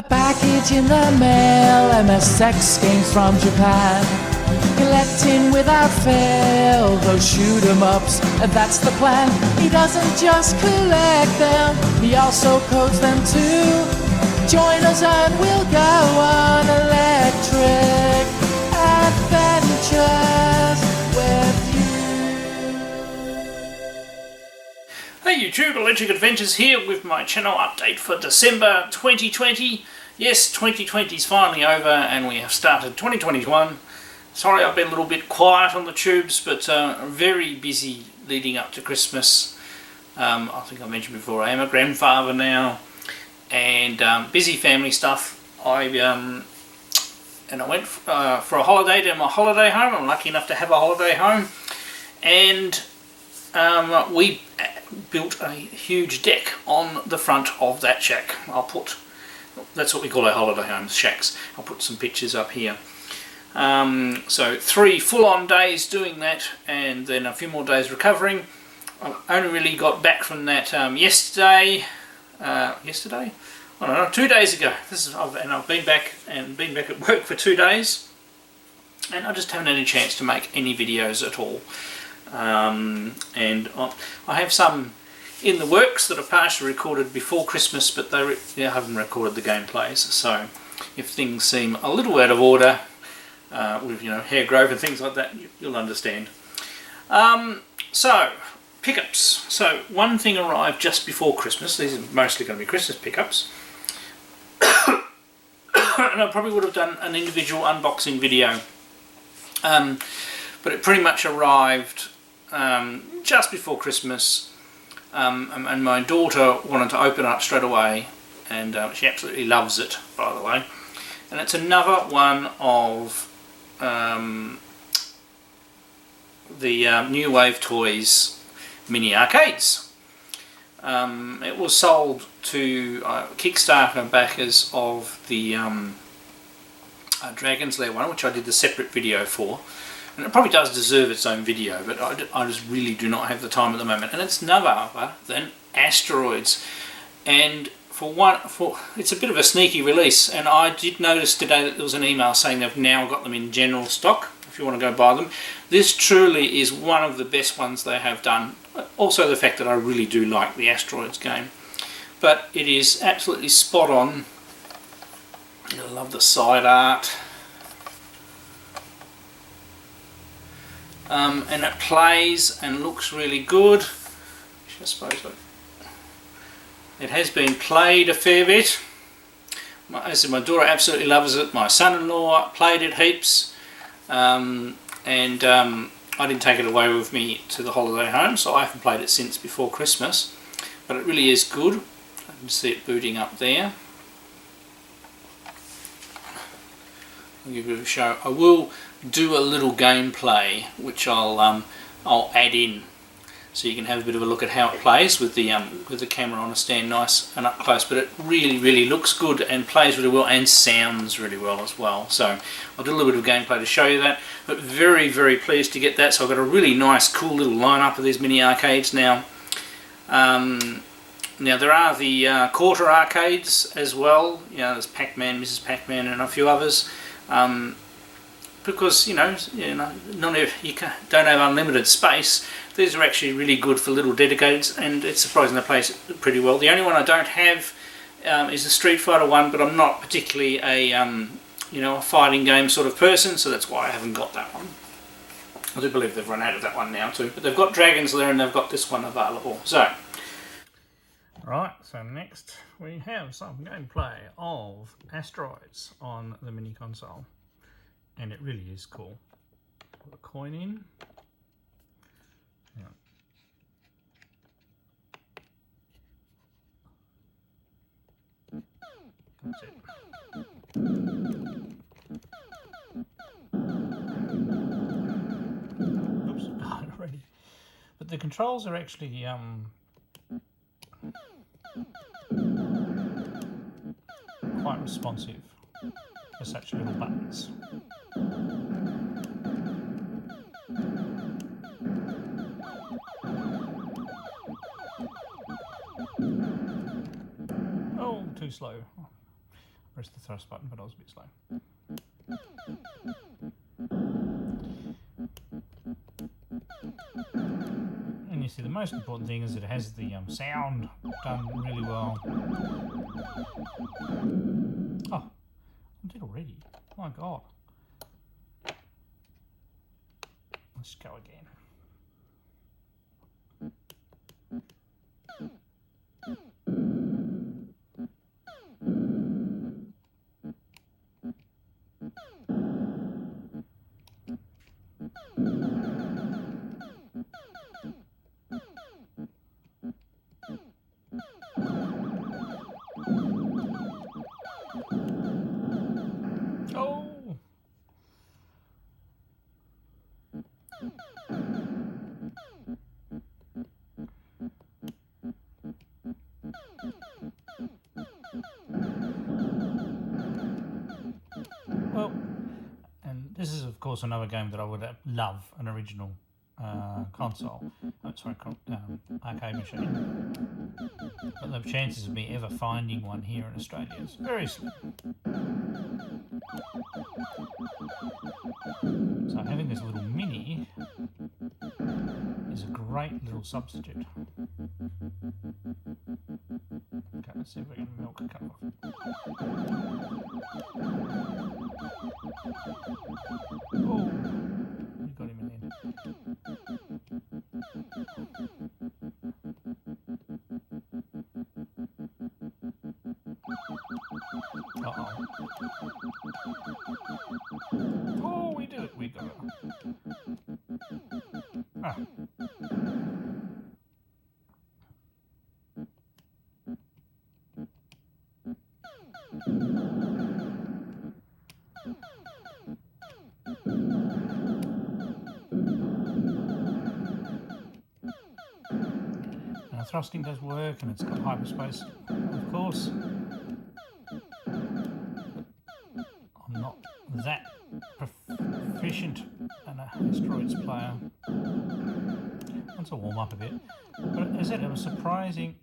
A package in the mail, MSX games from Japan. Collecting without fail, those shoot 'em ups, that's the plan. He doesn't just collect them, he also codes them too. Join us and we'll go on electric adventures with you. Hey YouTube, Electric Adventures here with my channel update for December 2020. Yes, 2020 is finally over and we have started 2021. Sorry I've been a little bit quiet on the tubes, but very busy leading up to Christmas. I think I mentioned before, I am a grandfather now, and busy family stuff. I went for a holiday to my holiday home. I'm lucky enough to have a holiday home, and we built a huge deck on the front of that shack. That's what we call our holiday homes, shacks. I'll put some pictures up here. So 3 full-on days doing that, and then a few more days recovering. I only really got back from that yesterday. I don't know, 2 days ago. I've been back at work for 2 days, and I just haven't had any chance to make any videos at all. And I have some in the works that are partially recorded before Christmas, but I haven't recorded the gameplays. So if things seem a little out of order, with hair growth and things like that, you'll understand. So pickups. So one thing arrived just before Christmas. These are mostly going to be Christmas pickups. And I probably would have done an individual unboxing video, but it pretty much arrived just before Christmas, and my daughter wanted to open it up straight away, and she absolutely loves it, by the way. And it's another one of the New Wave Toys mini arcades. It was sold to Kickstarter backers of the Dragon's Lair one, which I did the separate video for, and it probably does deserve its own video, but I just really do not have the time at the moment. And it's none other than Asteroids, and it's a bit of a sneaky release, and I did notice today that there was an email saying they've now got them in general stock if you want to go buy them. This truly is one of the best ones they have done. Also the fact that I really do like the Asteroids game, but it is absolutely spot on. I love the side art, and it plays and looks really good. I suppose it has been played a fair bit. As I said, my daughter absolutely loves it. My son-in-law played it heaps, and I didn't take it away with me to the holiday home, so I haven't played it since before Christmas. But it really is good. I can see it booting up there. I'll give you a show. I will do a little gameplay, which I'll add in, so you can have a bit of a look at how it plays with the camera on a stand nice and up close. But it really looks good and plays really well and sounds really well as well. So I'll do a little bit of gameplay to show you that. But very pleased to get that. So I've got a really nice cool little lineup of these mini arcades now. Now there are the quarter arcades as well. There's Pac-Man, Mrs. Pac-Man, and a few others. Because you don't have unlimited space. These are actually really good for little dedicated, and it's surprising they play pretty well. The only one I don't have is the Street Fighter one, but I'm not particularly a fighting game sort of person, so that's why I haven't got that one. I do believe they've run out of that one now too, but they've got Dragon's Lair and they've got this one available. So, right. So next we have some gameplay of Asteroids on the mini console. And it really is cool. Put a coin in. Yeah. That's it. Oops, already. But the controls are actually quite responsive for such little buttons. Oh, too slow. pressed the thrust button, but I was a bit slow. And you see, the most important thing is that it has the sound done really well. Oh, I did already. Oh my god. Let's go again. Oh! Well, and this is of course another game that I would love an original console, arcade machine. But the chances of me ever finding one here in Australia is very slim. So having this little mini is a great little substitute. Okay, let's see if we can milk a couple of. Oh, we got him in there. Uh-oh. Oh, we did it. We got it. Ah. Now, thrusting does work, and it's got hyperspace, of course. I'm not that proficient an Asteroids player. Once I warm up a bit. But as I said, it was surprising.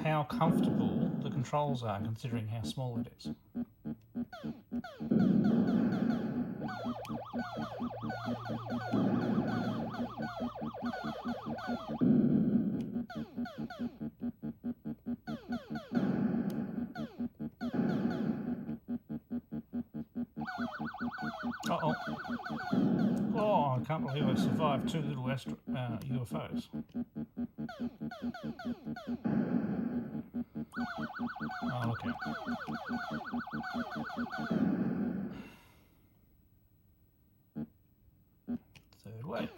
How comfortable the controls are, considering how small it is. Uh-oh. Oh, I can't believe I survived two little UFOs. Oh, okay. Third wave.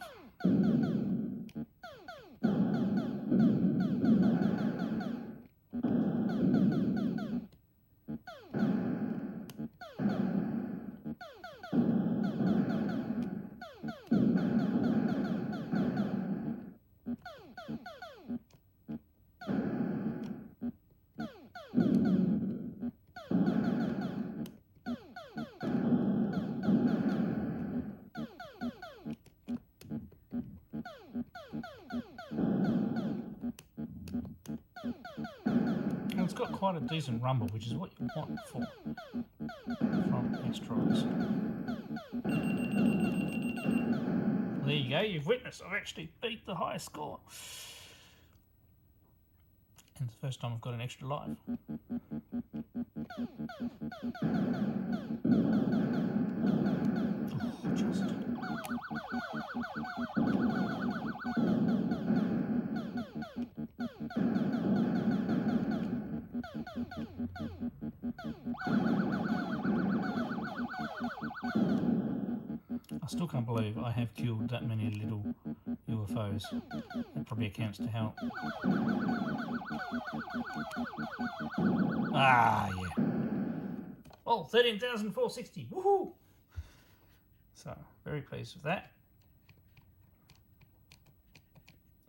It's got quite a decent rumble, which is what you want from Asteroids. There you go, you've witnessed I've actually beat the highest score. And it's the first time I've got an extra life. Oh, just. I still can't believe I have killed that many little UFOs. That probably accounts to how... Ah, yeah. Oh, 13,460. Woohoo! So, very pleased with that.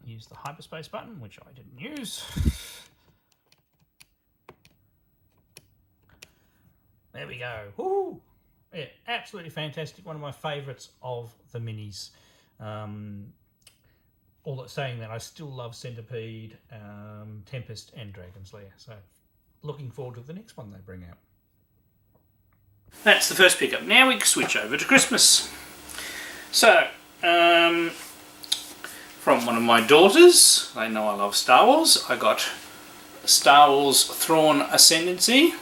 Use the hyperspace button, which I didn't use. There we go. Woohoo! Yeah, absolutely fantastic. One of my favourites of the minis. all that saying that, I still love Centipede, Tempest and Dragon's Lair. So looking forward to the next one they bring out. That's the first pickup. Now we switch over to Christmas. So, from one of my daughters, they know I love Star Wars, I got Star Wars Thrawn Ascendancy.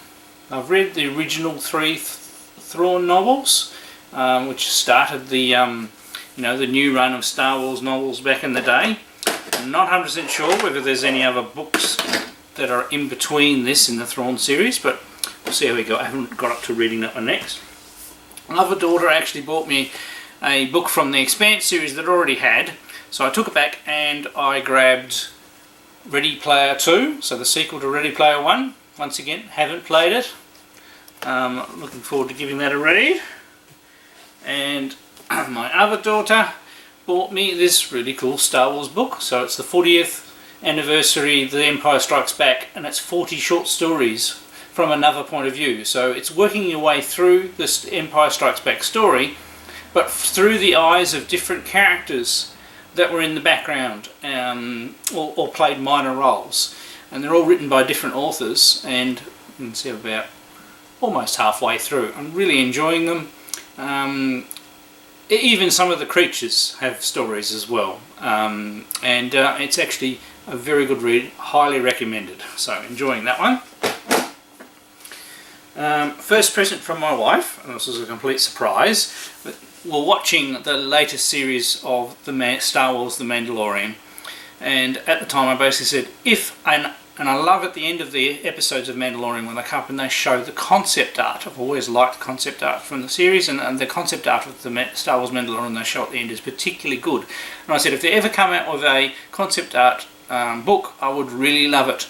I've read the original 3 Thrawn novels, which started the the new run of Star Wars novels back in the day. I'm not 100% sure whether there's any other books that are in between this in the Thrawn series, but we'll see how we go. I haven't got up to reading that one next. Another daughter actually bought me a book from the Expanse series that I already had, so I took it back and I grabbed Ready Player 2, so the sequel to Ready Player 1. Once again, haven't played it. Looking forward to giving that a read. And my other daughter bought me this really cool Star Wars book. So it's the 40th anniversary of The Empire Strikes Back, and it's 40 short stories from another point of view. So it's working your way through this Empire Strikes Back story, but through the eyes of different characters that were in the background or played minor roles. And they're all written by different authors, and you can see about almost halfway through. I'm really enjoying them. Even some of the creatures have stories as well, and it's actually a very good read, highly recommended. So enjoying that one. First present from my wife, and this was a complete surprise, but we're watching the latest series of Star Wars The Mandalorian, and at the time I basically said, and I love at the end of the episodes of Mandalorian when they come up and they show the concept art. I've always liked concept art from the series, and the concept art of the Star Wars Mandalorian they show at the end is particularly good. And I said if they ever come out with a concept art book, I would really love it.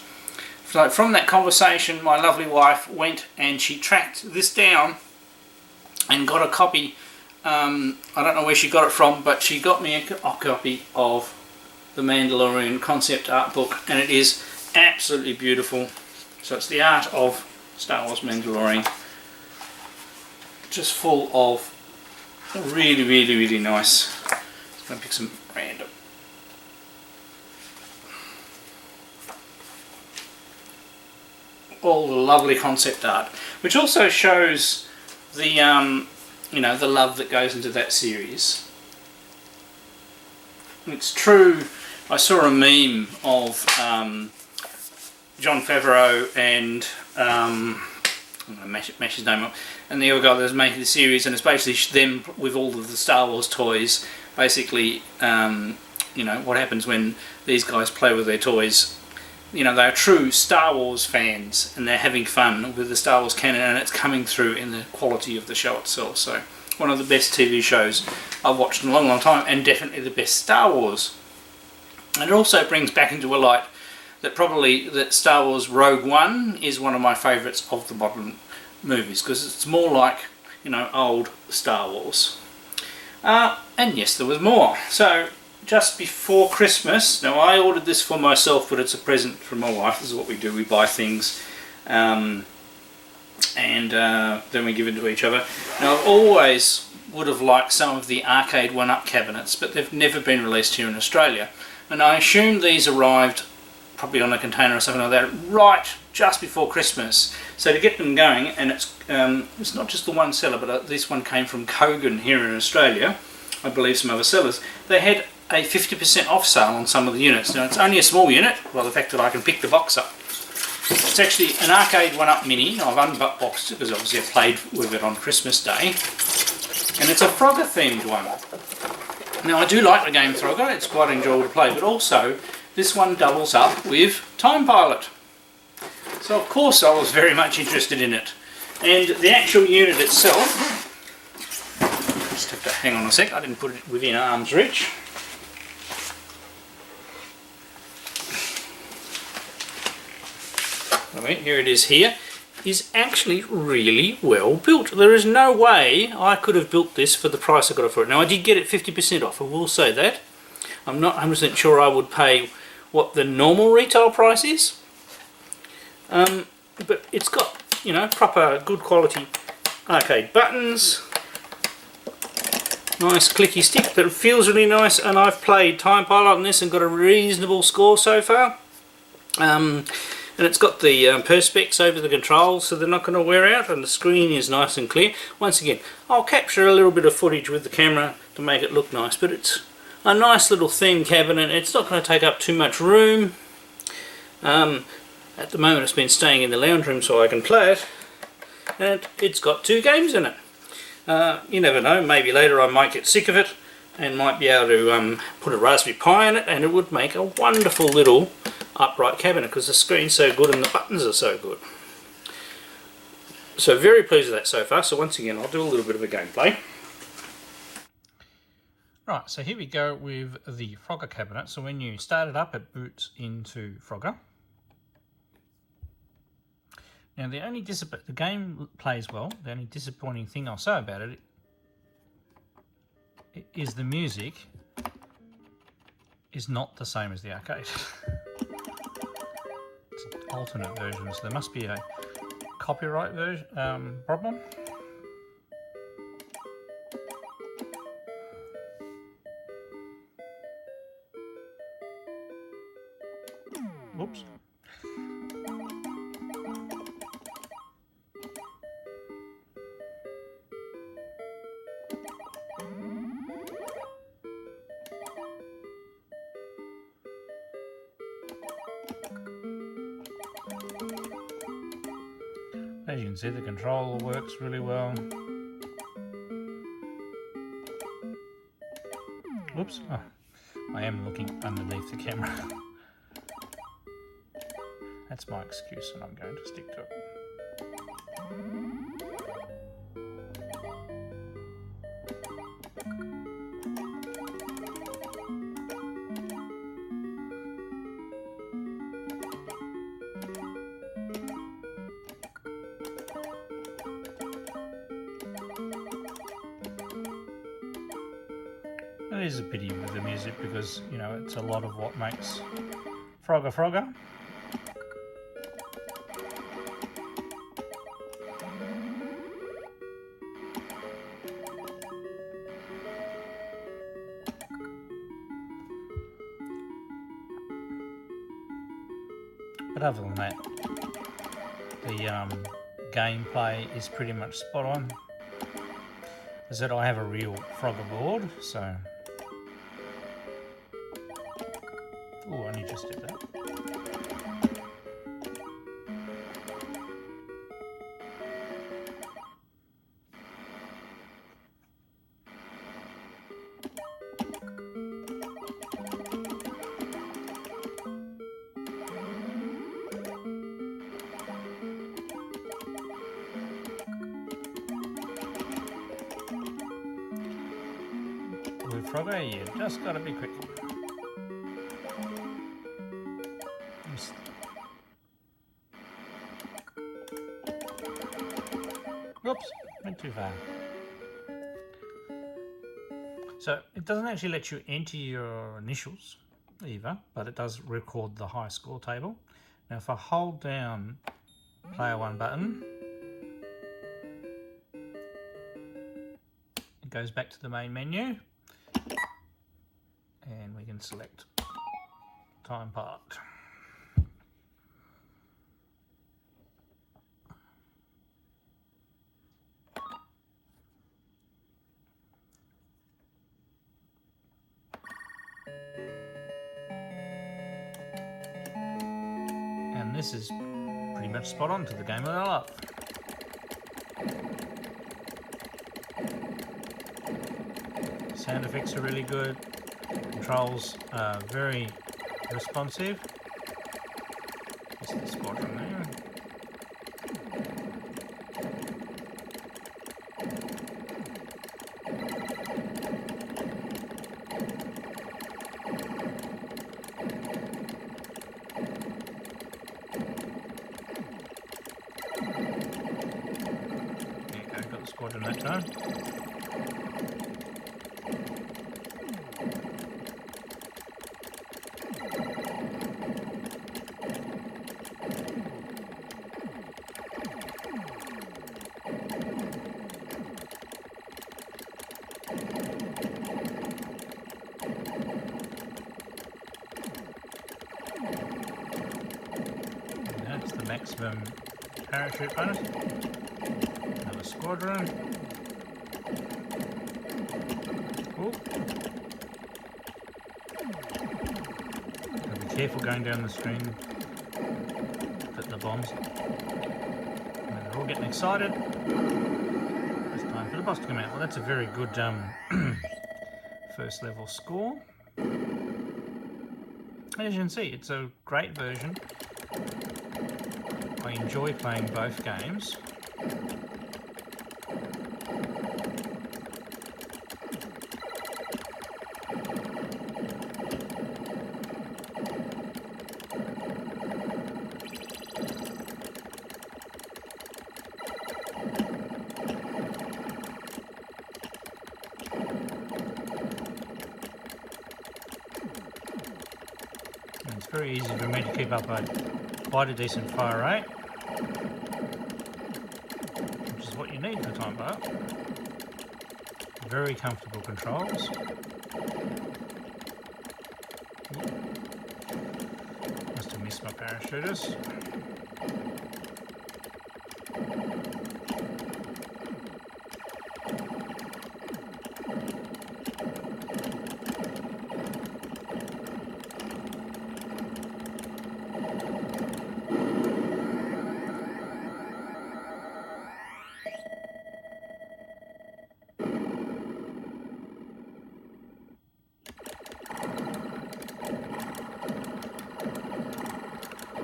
So from that conversation, my lovely wife went and she tracked this down and got a copy. I don't know where she got it from, but she got me a copy of the Mandalorian concept art book, and it is absolutely beautiful. So it's the art of Star Wars Mandalorian, just full of really, really, really nice. I'm going to pick some random. All the lovely concept art, which also shows the the love that goes into that series. It's true. I saw a meme of Jon Favreau and I'm going to mash his name up, and the other guy that was making the series, and it's basically them with all of the Star Wars toys. Basically, what happens when these guys play with their toys. They're true Star Wars fans, and they're having fun with the Star Wars canon, and it's coming through in the quality of the show itself. So, one of the best TV shows I've watched in a long, long time, and definitely the best Star Wars. And it also brings back into a light that Star Wars Rogue One is one of my favourites of the modern movies, because it's more like, old Star Wars. And yes, there was more. So, just before Christmas, now I ordered this for myself, but it's a present from my wife. This is what we do, we buy things and then we give it to each other. Now I always would have liked some of the arcade 1-up cabinets, but they've never been released here in Australia, and I assume these arrived probably on a container or something like that right just before Christmas. So to get them going, and it's not just the one seller, but this one came from Kogan here in Australia, I believe some other sellers, they had a 50% off sale on some of the units. Now it's only a small unit, by the fact that I can pick the box up. It's actually an arcade 1-up mini. I've unboxed it because obviously I played with it on Christmas Day, and it's a Frogger themed one. Now I do like the game Frogger, it's quite enjoyable to play, but also this one doubles up with Time Pilot. So of course I was very much interested in it. And the actual unit itself, just have to hang on a sec, I didn't put it within arm's reach. Here it is here, is actually really well built. There is no way I could have built this for the price I got it for it. Now I did get it 50% off, I will say that. I'm not 100% sure I would pay what the normal retail price is. But it's got, proper good quality arcade buttons. Nice clicky stick, but it feels really nice, and I've played Time Pilot on this and got a reasonable score so far. And it's got the perspex over the controls, so they're not going to wear out, and the screen is nice and clear. Once again, I'll capture a little bit of footage with the camera to make it look nice, but it's a nice little thin cabinet. It's not going to take up too much room. At the moment it's been staying in the lounge room so I can play it, and it's got 2 games in it. You never know, maybe later I might get sick of it and might be able to put a Raspberry Pi in it, and it would make a wonderful little upright cabinet because the screen's so good and the buttons are so good. So very pleased with that so far. So once again, I'll do a little bit of a gameplay. Right, so here we go with the Frogger cabinet. So when you start it up, it boots into Frogger. Now the game plays well. The only disappointing thing I'll say about it is the music is not the same as the arcade. It's an alternate version, so there must be a copyright version problem. Whoops. As you can see, the controller works really well. Whoops, oh, I am looking underneath the camera. That's my excuse, and I'm going to stick to it. It is a pity with the music because, you know, it's a lot of what makes Frogger Frogger. But other than that, the gameplay is pretty much spot on. As I said, I have a real Frogger board, so... Oh, I only just did that. With Frogger, you just gotta be quick. Whoops, went too far. So it doesn't actually let you enter your initials either, but it does record the high score table. Now if I hold down player 1 button, it goes back to the main menu, and we can select Time Pilot. And this is pretty much spot on to the game that I love. Sound effects are really good. Controls are very responsive. This is the squadron there. There you go, got the squadron that time. maximum parachute bonus. Another squadron. Ooh. Gotta be careful going down the screen. At the bombs. And they're all getting excited. It's time for the boss to come out. Well, that's a very good first level score. As you can see, it's a great version. I enjoy playing both games. It's very easy for me to keep up quite a decent fire rate, which is what you need for time bar. Very comfortable controls. Must have missed my parachuters.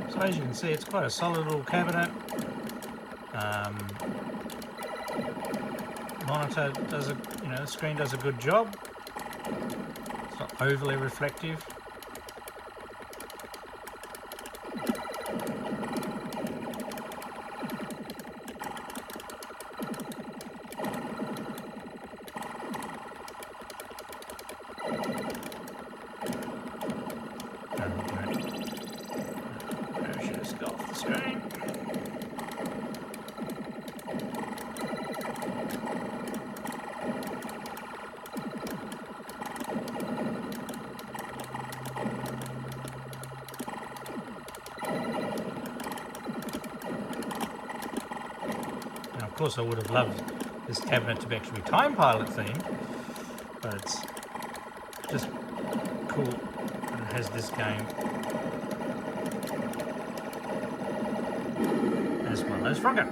So as you can see, it's quite a solid little cabinet. Monitor does the screen does a good job. It's not overly reflective. Off the screen. Now, of course, I would have loved this cabinet to be actually Time Pilot themed, but it's just cool that it has this game as well as Frogger.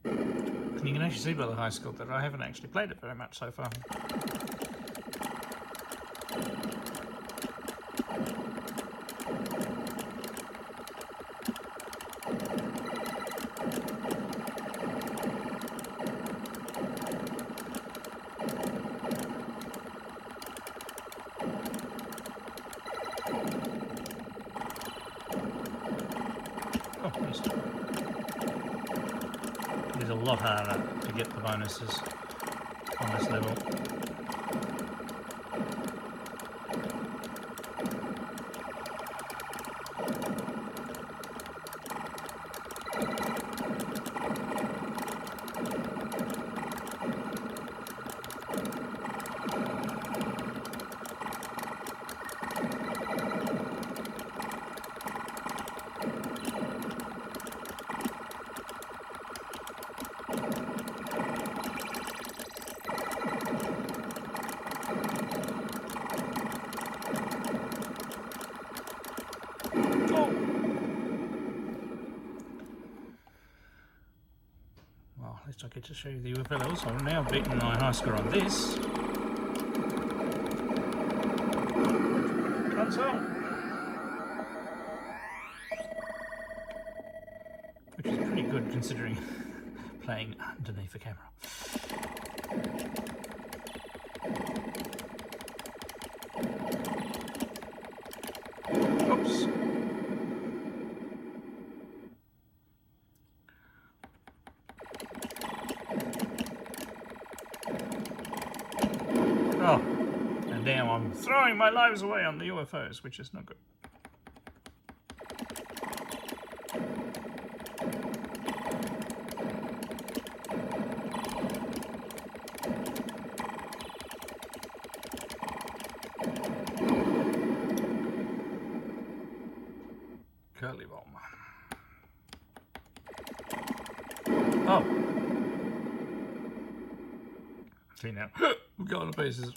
And you can actually see by the high score that I haven't actually played it very much so far. It is a lot harder to get the bonuses on this level. Well, at least I get to show you the UFO levels. I've now beaten my high score on this. Console. Which is pretty good considering playing underneath the camera. Oops. Oh, and now I'm throwing my lives away on the UFOs, which is not good. Oh. See now, we're going to pieces.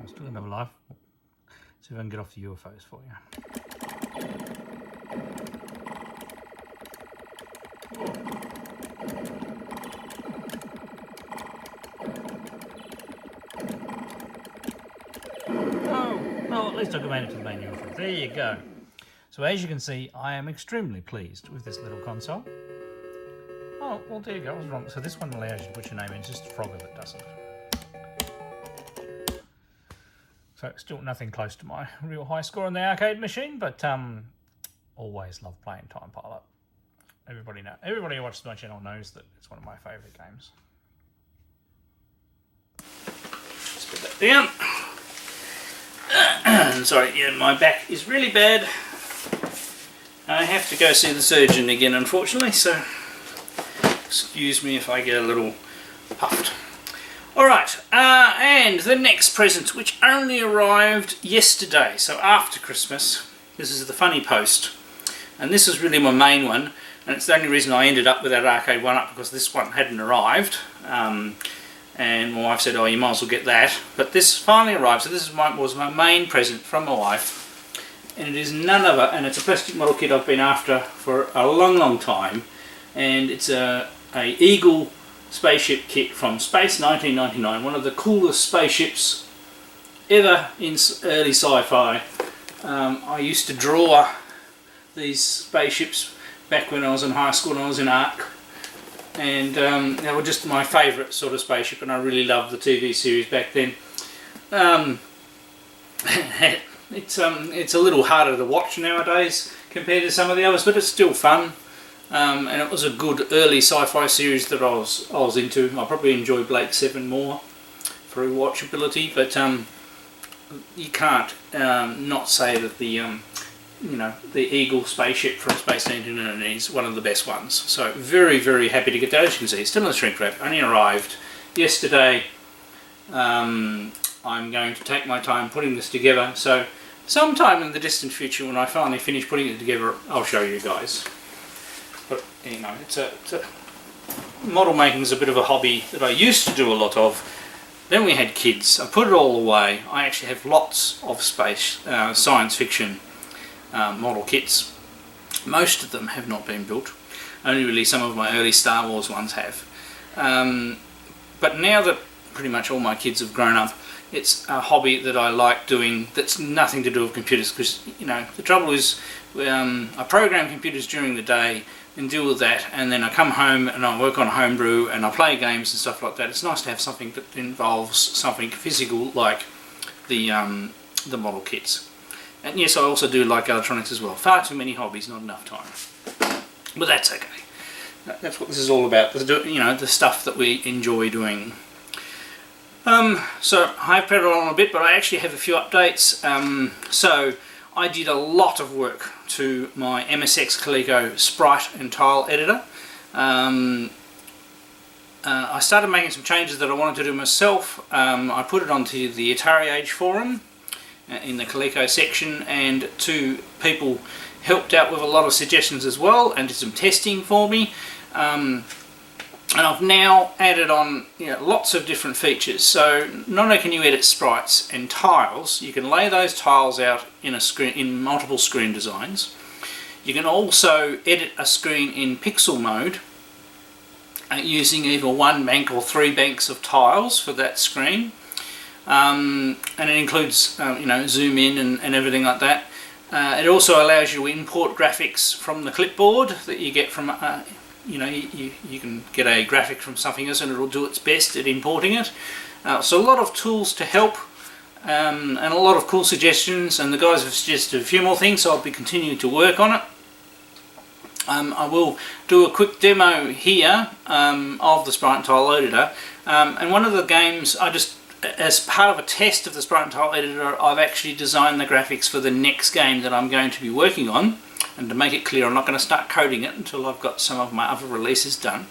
Still another life. See if I can get off the UFOs for you. Oh, well, at least I got made it to the main UFO. There you go. So as you can see, I am extremely pleased with this little console. Oh, well, there you go. I was wrong. So this one allows you to put your name in. It's just Frogger that doesn't. So still nothing close to my real high score on the arcade machine, but always love playing Time Pilot. Everybody who watches my channel knows that it's one of my favourite games. Let's put that down. Sorry, yeah, my back is really bad. I have to go see the surgeon again, unfortunately, so excuse me if I get a little puffed. Alright, and the next present, which only arrived yesterday, so after Christmas. This is the funny post, and this is really my main one, and it's the only reason I ended up with that arcade one up, because this one hadn't arrived, and my wife said, oh, you might as well get that, but this finally arrived. So this was my main present from my wife, and it is none other, and it's a plastic model kit I've been after for a long time, and it's a Eagle spaceship kit from Space 1999, one of the coolest spaceships ever in early sci-fi. I used to draw these spaceships back when I was in high school and I was in art, and they were just my favourite sort of spaceship, and I really loved the TV series back then. It's a little harder to watch nowadays compared to some of the others, but it's still fun. And it was a good early sci-fi series that I was into. I probably enjoy Blake 7 more for rewatchability, but you can't not say that the the Eagle spaceship from Space 1999 is one of the best ones. So very happy to get that. As you can see, it's still in the shrink wrap. Only arrived yesterday. I'm going to take my time putting this together. So sometime in the distant future, when I finally finish putting it together, I'll show you guys. But it's a model making is a bit of a hobby that I used to do a lot of. Then we had kids. I put it all away. I actually have lots of space science fiction model kits. Most of them have not been built. Only really some of my early Star Wars ones have. But now that pretty much all my kids have grown up, it's a hobby that I like doing that's nothing to do with computers, because the trouble is I program computers during the day and deal with that, and then I come home and I work on homebrew and I play games and stuff like that. It's nice to have something that involves something physical like the model kits. And yes, I also do like electronics as well. Far too many hobbies, not enough time. But that's okay. That's what this is all about. The stuff that we enjoy doing. So I've prattled on a bit, but I actually have a few updates. So I did a lot of work to my MSX Coleco Sprite and tile editor. I started making some changes that I wanted to do myself. I put it onto the Atari Age forum in the Coleco section, and two people helped out with a lot of suggestions as well and did some testing for me. And I've now added on lots of different features. So not only can you edit sprites and tiles, you can lay those tiles out in multiple screen designs. You can also edit a screen in pixel mode using either one bank or three banks of tiles for that screen. And it includes zoom in and everything like that. It also allows you to import graphics from the clipboard that you get from you can get a graphic from something else and it'll do its best at importing it. So a lot of tools to help and a lot of cool suggestions, and the guys have suggested a few more things, so I'll be continuing to work on it. I will do a quick demo here of the Sprite and Tile Editor, and one of the games as part of a test of the Sprite and Tile Editor, I've actually designed the graphics for the next game that I'm going to be working on. And to make it clear, I'm not going to start coding it until I've got some of my other releases done.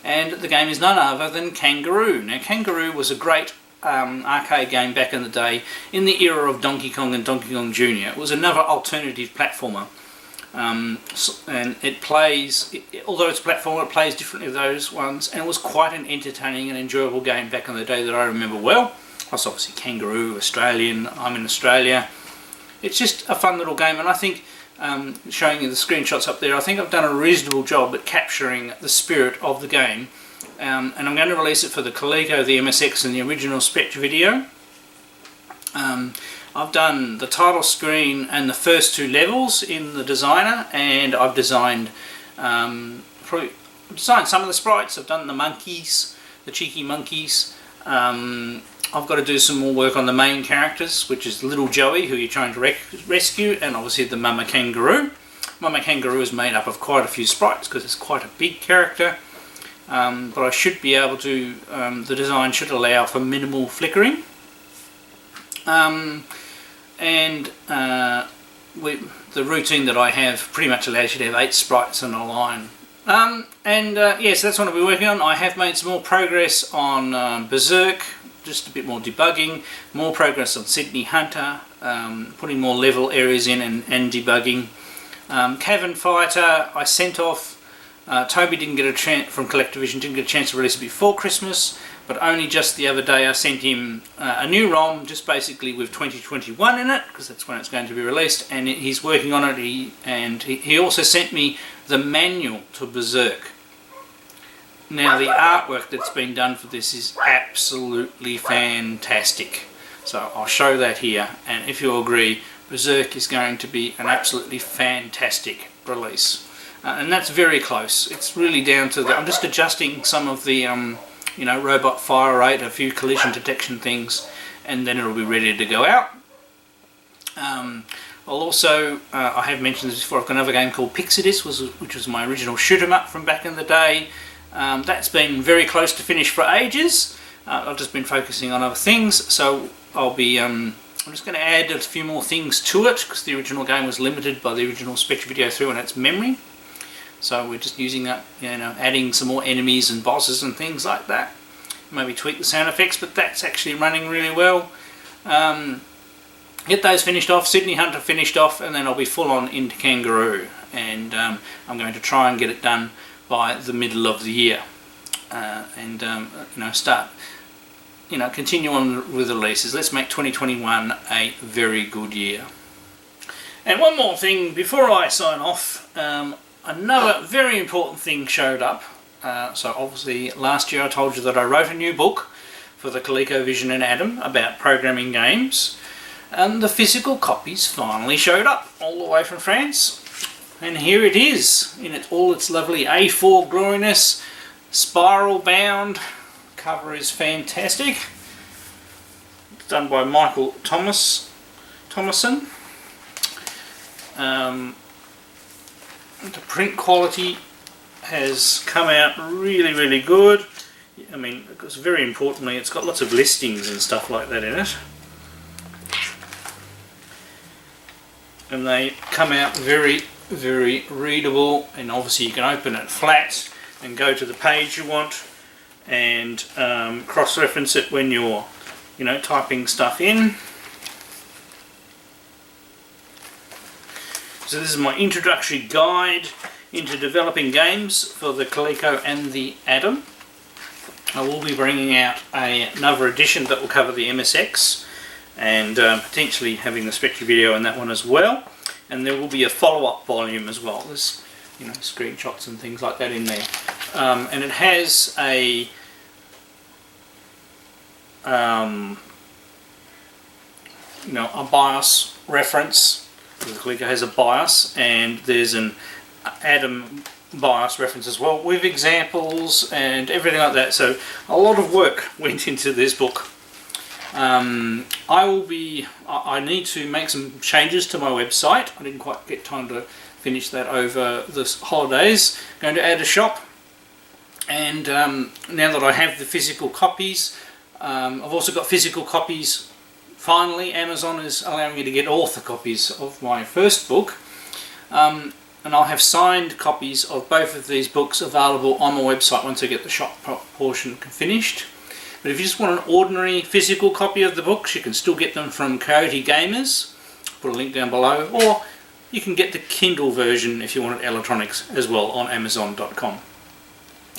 And the game is none other than Kangaroo. Now, Kangaroo was a great arcade game back in the day, in the era of Donkey Kong and Donkey Kong Jr. It was another alternative platformer. And it plays, although it's a platformer, it plays differently to those ones, and it was quite an entertaining and enjoyable game back in the day that I remember well. Plus, obviously, Kangaroo, Australian, I'm in Australia. It's just a fun little game, and I think, showing you the screenshots up there, I think I've done a reasonable job at capturing the spirit of the game. And I'm going to release it for the Coleco, the MSX and the original Spectravideo. I've done the title screen and the first 2 levels in the designer, and I've designed some of the sprites. I've done the monkeys, the cheeky monkeys. I've got to do some more work on the main characters, which is Little Joey, who you're trying to rescue, and obviously the Mama Kangaroo. Mama Kangaroo is made up of quite a few sprites because it's quite a big character. But I should be able to, the design should allow for minimal flickering. The routine that I have pretty much allows you to have 8 sprites in a line. Yes, that's what I'll be working on. I have made some more progress on Berserk, just a bit more debugging, more progress on Sydney Hunter, putting more level areas in and debugging. Cavern Fighter, I sent off. Toby didn't get a chance, from ColecoVision, didn't get a chance to release it before Christmas, but only just the other day I sent him a new ROM, just basically with 2021 in it, because that's when it's going to be released, and he's working on it. He also sent me the manual to Berserk. Now, the artwork that's been done for this is absolutely fantastic, so I'll show that here, and if you agree, Berserk is going to be an absolutely fantastic release. And that's very close. It's really down to I'm just adjusting some of the robot fire rate, a few collision detection things, and then it'll be ready to go out. I'll also, I have mentioned this before, I've got another game called Pixidus, which was my original shoot 'em up from back in the day. That's been very close to finish for ages. I've just been focusing on other things, so I'll be I'm just going to add a few more things to it, because the original game was limited by the original Spectravideo 3 and its memory. So we're just using that, adding some more enemies and bosses and things like that. Maybe tweak the sound effects, but that's actually running really well. Get those finished off, Sydney Hunter finished off, and then I'll be full on into Kangaroo. And I'm going to try and get it done by the middle of the year. Start, continue on with the releases. Let's make 2021 a very good year. And one more thing before I sign off. Another very important thing showed up. So obviously last year I told you that I wrote a new book for the ColecoVision and Adam about programming games, and the physical copies finally showed up all the way from France, and here it is in all its lovely A4 gloriness, spiral bound. Cover is fantastic. It's done by Michael Thomason. The print quality has come out really, really good. I mean, because very importantly, it's got lots of listings and stuff like that in it. And they come out very, very readable, and obviously you can open it flat and go to the page you want and cross-reference it when you're, typing stuff in. So this is my introductory guide into developing games for the Coleco and the Adam. I will be bringing out another edition that will cover the MSX, and potentially having the Spectravideo in that one as well. And there will be a follow-up volume as well. There's screenshots and things like that in there. And it has a BIOS reference. The Coleco has a BIOS, and there's an Adam BIOS reference as well, with examples and everything like that. So a lot of work went into this book. I need to make some changes to my website. I didn't quite get time to finish that over the holidays. Going to add a shop, and now that I have the physical copies, I've also got physical copies. Finally, Amazon is allowing me to get author copies of my first book, and I'll have signed copies of both of these books available on my website once I get the shop portion finished. But if you just want an ordinary physical copy of the books, you can still get them from Coyote Gamers. Put a link down below, or you can get the Kindle version if you want it electronics as well on Amazon.com.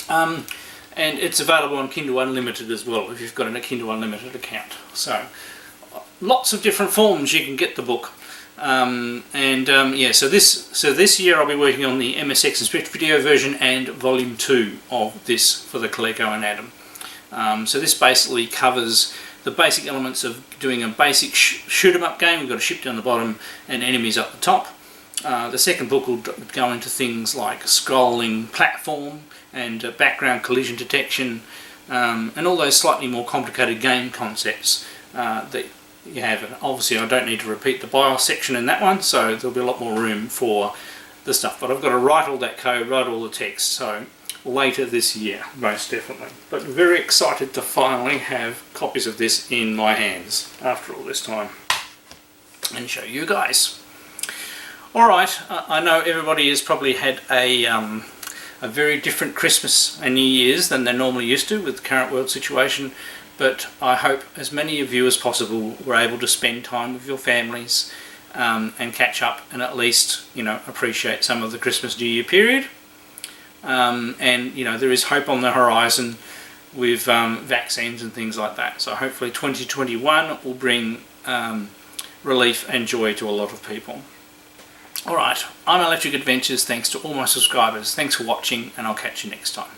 And it's available on Kindle Unlimited as well if you've got a Kindle Unlimited account. So lots of different forms you can get the book. Yeah, so this year I'll be working on the MSX and Spectravideo version and volume 2 of this for the Coleco and Adam. So this basically covers the basic elements of doing a basic shoot 'em up game. We've got a ship down the bottom and enemies up the top. The second book will go into things like scrolling platform and background collision detection, and all those slightly more complicated game concepts that you have. And obviously I don't need to repeat the BIOS section in that one, so there'll be a lot more room for the stuff. But I've got to write all that code, write all the text, so later this year, most definitely. But very excited to finally have copies of this in my hands after all this time and show you guys. Alright, I know everybody has probably had a very different Christmas and New Year's than they normally used to with the current world situation, but I hope as many of you as possible were able to spend time with your families and catch up and at least, you know, appreciate some of the Christmas New Year period. And you know, there is hope on the horizon with vaccines and things like that, so hopefully 2021 will bring relief and joy to a lot of people. Alright, I'm Electric Adventures. Thanks to all my subscribers, thanks for watching, and I'll catch you next time.